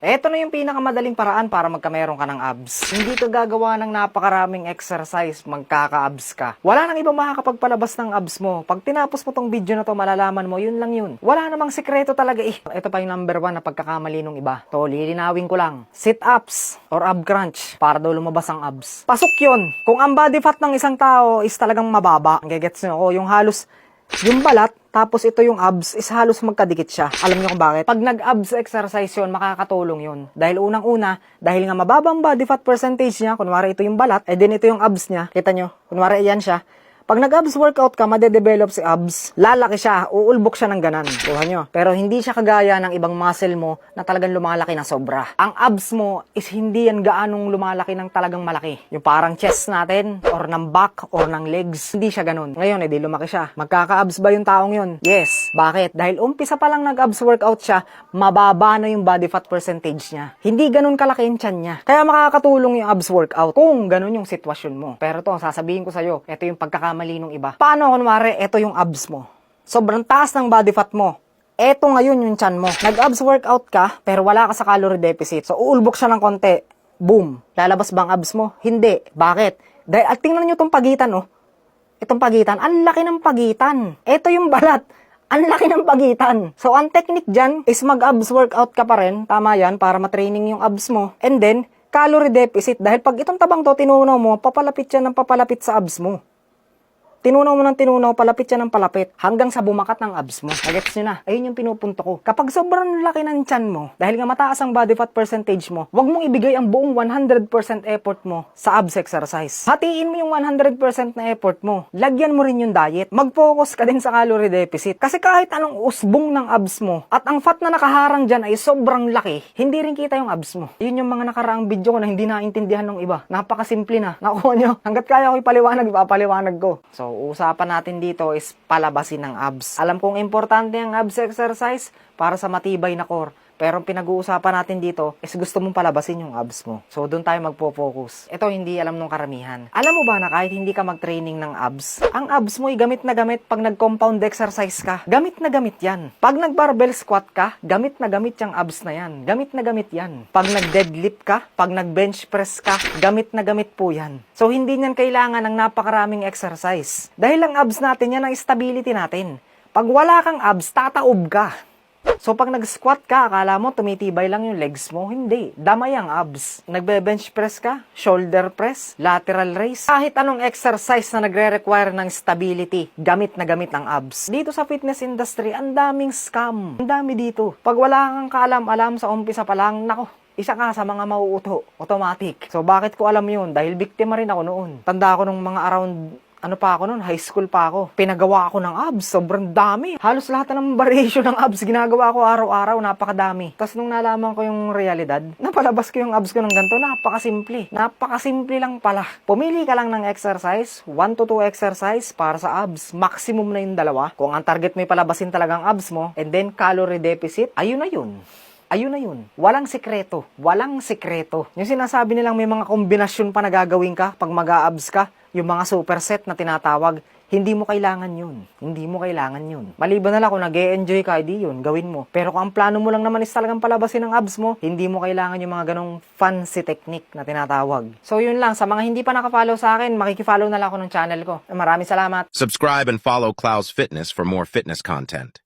Ito na yung pinakamadaling paraan para magkameron ka ng abs. Hindi ka gagawa ng napakaraming exercise, magkaka-abs ka. Wala nang ibang makakapagpalabas ng abs mo. Pag tinapos mo tong video na to, malalaman mo, yun lang yun. Wala namang sikreto talaga eh. Ito pa yung number 1 na pagkakamali nung iba. To, lilinawin ko lang. Sit-ups or ab crunch para daw lumabas ang abs. Pasok yun. Kung ang body fat ng isang tao is talagang mababa, gets nyo ako, yung halos, yung balat, tapos ito yung abs, is halos magkadikit siya. Alam niyo kung bakit? Pag nag-abs exercise yun, makakatulong yun. Dahil unang-una, dahil nga mababang body fat percentage niya, kunwari ito yung balat, din ito yung abs niya. Kita nyo? Kunwari yan siya. Pag nag-abs workout ka, madedevelop si abs. Lalaki siya, uulbok siya ng ganan. Kuha nyo. Pero hindi siya kagaya ng ibang muscle mo na talagang lumalaki ng sobra. Ang abs mo is hindi yan gaanong lumalaki ng talagang malaki. Yung parang chest natin, or ng back, or ng legs. Hindi siya ganun. Ngayon, edi lumaki siya. Magkaka-abs ba yung taong yun? Yes. Bakit? Dahil umpisa pa lang nag-abs workout siya, mababa na yung body fat percentage niya. Hindi ganun kalaki yung tiyan niya. Kaya makakatulong yung abs workout kung ganun yung sitwasyon mo. Pero to, sasabihin ko sa'yo, ito yung pagkakamali nung iba. Paano kunwari, ito yung abs mo. Sobrang taas ng body fat mo. Ito ngayon yung tiyan mo. Nag-abs workout ka, pero wala ka sa calorie deficit. So, uulbok siya ng konti. Boom. Lalabas bang abs mo? Hindi. Bakit? Dahil, at tingnan nyo itong pagitan, oh. Itong pagitan, ang laki ng pagitan. Ito yung balat. Ang laki ng pagitan. So, ang technique dyan is mag-abs workout ka pa rin. Tama yan, para matraining yung abs mo. And then, calorie deficit. Dahil pag itong tabang to, tinunaw mo, papalapit yan ng papalapit sa abs mo. Tinunaw mo ng tinunaw, palapit siya ng palapit, hanggang sa bumakat ng abs mo. Nagets nyo na? Ayun yung pinupunto ko. Kapag sobrang laki ng tiyan mo, dahil nga mataas ang body fat percentage mo, wag mong ibigay ang buong 100% effort mo sa abs exercise. Hatiin mo yung 100% na effort mo. Lagyan mo rin yung diet. Mag-focus ka din sa calorie deficit. Kasi kahit anong usbong ng abs mo, at ang fat na nakaharang dyan ay sobrang laki, hindi rin kita yung abs mo. Yun yung mga nakaraang video ko na hindi naintindihan ng iba. Napakasimple na. Nakuha nyo. Hanggat kaya ko ipaliwanag, ipapaliwanag ko. So, usapan natin dito is palabasin ng abs. Alam kong importante ang abs exercise para sa matibay na core. Pero pinag-uusapan natin dito is gusto mong palabasin yung abs mo. So, doon tayo magpo-focus. Ito hindi alam nung karamihan. Alam mo ba na kahit hindi ka mag-training ng abs, ang abs mo ay gamit na gamit pag nag-compound exercise ka. Gamit na gamit yan. Pag nag-barbell squat ka, gamit na gamit yung abs na yan. Gamit na gamit yan. Pag nag-deadlift ka, pag nag-bench press ka, gamit na gamit po yan. So, hindi niyan kailangan ng napakaraming exercise. Dahil ang abs natin, yan ang stability natin. Pag wala kang abs, tataob ka. So, pag nag-squat ka, akala mo tumitibay lang yung legs mo. Hindi. Damay ang abs. Nagbe-bench press ka, shoulder press, lateral raise. Kahit anong exercise na nagre-require ng stability, gamit na gamit ang abs. Dito sa fitness industry, ang daming scam. Ang dami dito. Pag wala kang kaalam-alam sa umpisa pa lang, nako, isa ka sa mga mauuto. Automatic. So, bakit ko alam yun? Dahil biktima rin ako noon. Tanda ko nung mga around high school pa ako. Pinagawa ako ng abs, sobrang dami. Halos lahat ng variation ng abs, ginagawa ko araw-araw, napakadami. Tapos nung nalaman ko yung realidad, napalabas ko yung abs ko ng ganito, napakasimple. Napakasimple lang pala. Pumili ka lang ng exercise, 1 to 2 exercise para sa abs. Maximum na yung 2. Kung ang target mo palabasin talagang abs mo, and then calorie deficit, ayun na yun. Ayun na yun. Walang sikreto. Walang sikreto. Yung sinasabi nilang may mga kombinasyon pa na gagawin ka pag mag-a-abs ka, yung mga superset na tinatawag, hindi mo kailangan yun. Hindi mo kailangan yun. Maliban na lang kung nag-e-enjoy ka, di yun, gawin mo. Pero kung ang plano mo lang naman is talagang palabasin ang abs mo, hindi mo kailangan yung mga ganong fancy technique na tinatawag. So yun lang, sa mga hindi pa nakafollow sa akin, makikifollow na lang ako ng channel ko. Maraming salamat. Subscribe and follow Cloud's Fitness for more fitness content.